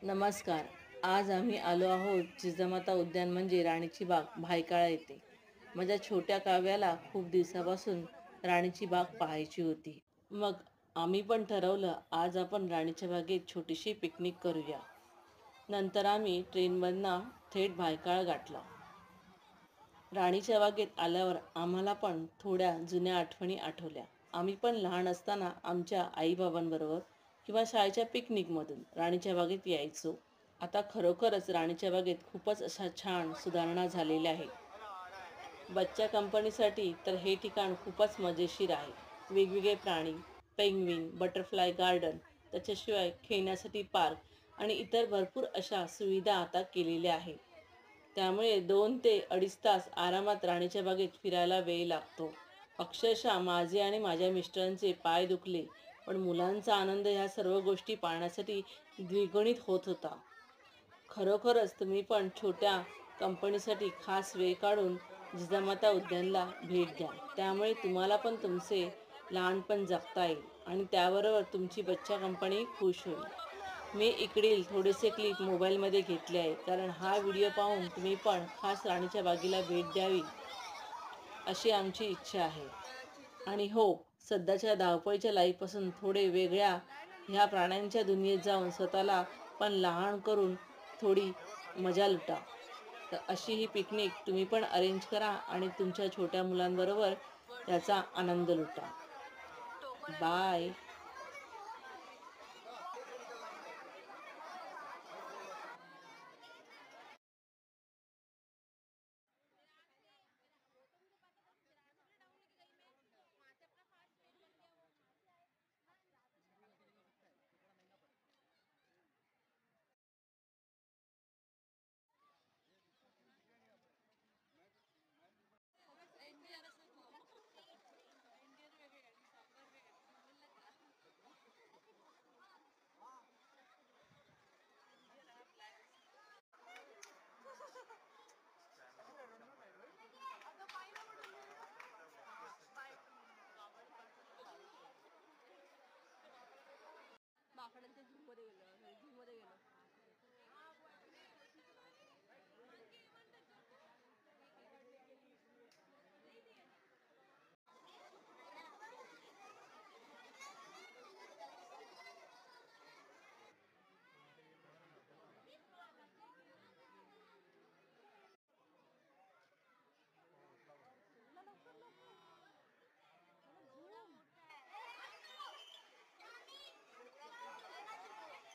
नमस्कार. आज आम्ही आलो आहोत जिजामाता उद्यान म्हणजे राणीची बाग भायखळा येथे. माझ्या छोट्या काव्याला खूप दिवसापासून राणीची बाग पाहायची होती. मग आम्ही पण ठरवलं आज आपण राणीच्या बागेत छोटीशी पिकनिक करूया. नंतर आम्ही ट्रेनमधनं थेट भायखळा गाठला. राणीच्या बागेत आल्यावर आम्हाला पण थोड्या जुन्या आठवणी आठवल्या. आम्ही पण लहान असताना आमच्या आईबाबांबरोबर किंवा शाळेच्या पिकनिकमधून राणीच्या बागेत यायचो. आता खरोखरच राणीच्या बागेत खूपच अशा छान सुधारणा झालेल्या आहेत. बच्चा कंपनीसाठी तर हे ठिकाण खूपच मजेशीर आहे. वेगवेगळे प्राणी, पेंग्विन, बटरफ्लाय गार्डन, त्याच्याशिवाय खेळण्यासाठी पार्क आणि इतर भरपूर अशा सुविधा आता केलेल्या आहेत. त्यामुळे 2 ते 2.5 तास आरामात राणीच्या बागेत फिरायला वेळ लागतो. अक्षरशः माझे आणि माझ्या मिस्टरांचे पाय दुखले, पण मुलांचा आनंद ह्या सर्व गोष्टी पाहण्यासाठी द्विगुणित होत होता. खरोखरच तुम्ही पण छोट्या कंपनीसाठी खास वेळ काढून जिजामाता उद्यानला भेट द्या. त्यामुळे तुम्हाला पण तुमचे लहानपण जगता येईल आणि त्याबरोबर तुमची बच्चा कंपनी खुश होईल. मी इकडील थोडेसे क्लिप मोबाईलमध्ये घेतले आहे, कारण हा व्हिडिओ पाहून तुम्ही पण खास राणीच्या बागेला भेट द्यावी अशी आमची इच्छा आहे. आणि हो, सध्याच्या धावपळीच्या लाईफपासून थोडे वेगळ्या ह्या प्राण्यांच्या दुनियेत जाऊन स्वतःला पण लहान करून थोडी मजा लुटा. तर अशी ही पिकनिक तुम्ही पण अरेंज करा आणि तुमच्या छोट्या मुलांबरोबर त्याचा आनंद लुटा. बाय.